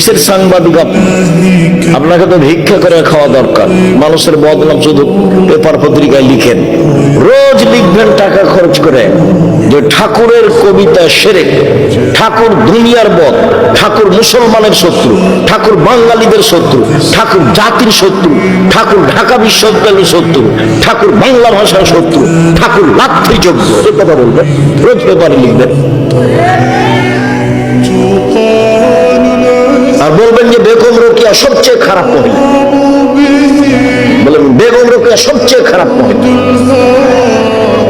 কিসের সাংবাদিক আপনি? আপনাকে তো ভিক্ষা করে খাওয়া দরকার। মানুষের বদনাম শুধু পেপার পত্রিকায় লিখেন, রোজ লিখবেন টাকা খরচ করে যে ঠাকুরের কবিতা শিরক, ঠাকুর দুনিয়ার বদ, ঠাকুর মুসলমানের শত্রু, ঠাকুর বাঙালিদের শত্রু, ঠাকুর জাতির শত্রু, ঠাকুর ঢাকা বিশ্ববিদ্যালয়ের শত্রু, ঠাকুর বাংলা ভাষার শত্রু, ঠাকুর লাথিযোগ্য, এ কথা বলবেন, রোজ পেপারে লিখবেন। আর বলবেন যে বেগম রোকেয়া সবচেয়ে খারাপ মহিলা, বলেন বেগম রোকেয়া সবচেয়ে খারাপ মহিলা,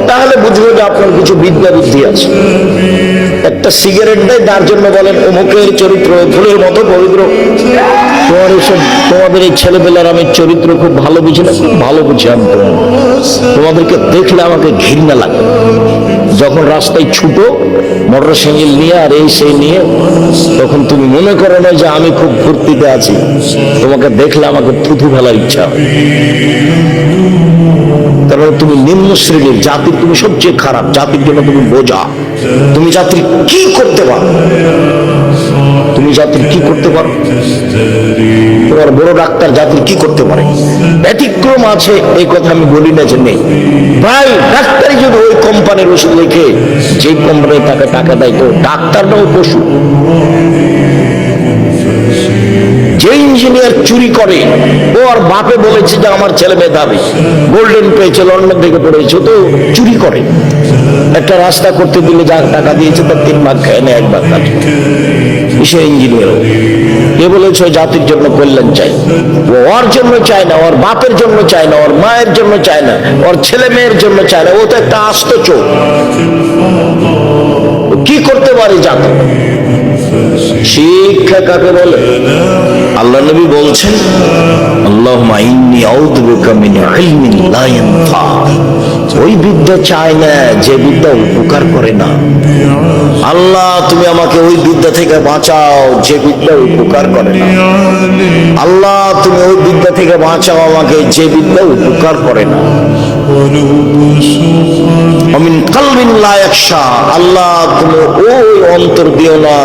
তাহলে বুঝবো যে আপনার কিছু বিদ্যা বুদ্ধি আছে। একটা সিগারেট দেয় তার জন্য বলেন অমুকের চরিত্র ফুলের মতো পবিত্র। তোমাদের এই ছেলেপেলার আমি চরিত্র খুব ভালো বুঝি না, খুব ভালো বুঝি আমি। তোমাদেরকে দেখলে আমাকে ঘৃণা লাগে। যখন রাস্তায় ছুটো মোটর সাইকেল নিয়ে আর এই সেই নিয়ে, তখন তুমি মনে করো না যে আমি খুব ফুর্তিতে আছি, তোমাকে দেখলে আমাকে থুথু ফেলার ইচ্ছা হয়। কারণ তুমি নিম্ন শ্রেণীর জাতির, তুমি সবচেয়ে খারাপ জাতির জন্য তুমি বোঝা। তুমি জাতির কি করতে পারো? তুমি জাতির কি করতে পারো? তোমার বড় ডাক্তার জাতির কি করতে পারে? ব্যতিক্রম আছে এই কথা আমি বলি না যে নেই। ভাই ডাক্তারই যদি ওই কোম্পানির ওষুধ লিখে, যে কোম্পানি তাকে টাকা দেয়, তো ডাক্তারটাও পশু। যে ইঞ্জিনিয়ার চুরি করে, ও আর বাপে বলেছে যে আমার ছেলে মেধাবী, গোল্ডেন পেয়েছে, লন্ডন থেকে পড়েছে, তো চুরি করে। একটা রাস্তা করতে দিলে যা টাকা দিয়েছে তার 3 ভাগ খায় না, 1 ভাগ কাটে। সে ইঞ্জিনিয়ার। এ বলেছে জাতির জন্য কল্যাণ চাই। ওর জন্য চায় না, ওর বাপের জন্য চায় না, ওর মায়ের জন্য চায় না, ওর ছেলে মেয়ের জন্য চায় না। ও তো একটা আস্ত চোর। কি করতে পারে জাতি? শিক্ষা কাকে বলে? আল্লাহ নবী বলছেন, আল্লাহুম্মা ইন্নী আউযু বিকা মিন ইলমিন লা ইয়ানফা। ওই বিদ্যা চায় না যে বিদ্যা উপকার করে না। আল্লাহ তুমি আমাকে ওই বিদ্যা থেকে বাঁচাও যে বিদ্যা উপকার করে না। আল্লাহ তুমি ওই বিদ্যা থেকে বাঁচাও আমাকে যে বিদ্যা উপকার করে না। আমিন কলবিন লা ইয়াখশা। আল্লাহ তুমি ওই অন্তর দিও না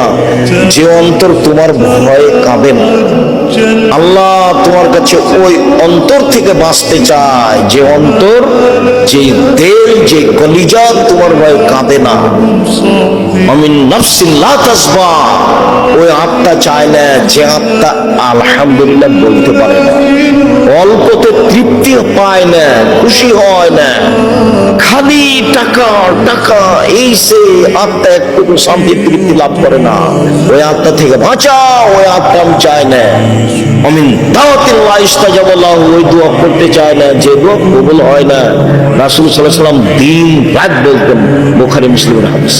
যে অন্তর তোমার ভয়ে কাঁদে না। আল্লাহ তোমার কাছে ওই অন্তর থেকে বাঁচতে চায় যে অন্তর, যে দিল, যে কলিজা তোমার ভয়ে কাঁদে না। আমিন নাফসিন লা তাসবা। ওই আত্মা চায় না যে আত্মা আলহামদুলিল্লাহ বলতে পারে না, অল্পতে তৃপ্তি পায় না, খুশি হয় না, খালি টাকা টাকা এই সে আত্মা একটু শান্তি তৃপ্তি লাভ করে না। ওই আত্মা থেকে বাঁচাও, ওই আত্মা আমি চায় না। আমিন দাওয়াতিল্লাহ ইস্তাজাবা লাহু। ওই দোয়া করতে চায় না যে দোয়া কবুল হয় না। রাসূল সাল্লাল্লাহু আলাইহি ওয়াসাল্লাম দিন রাত বলতেন, বুখারী মুসলিমের হাদিস।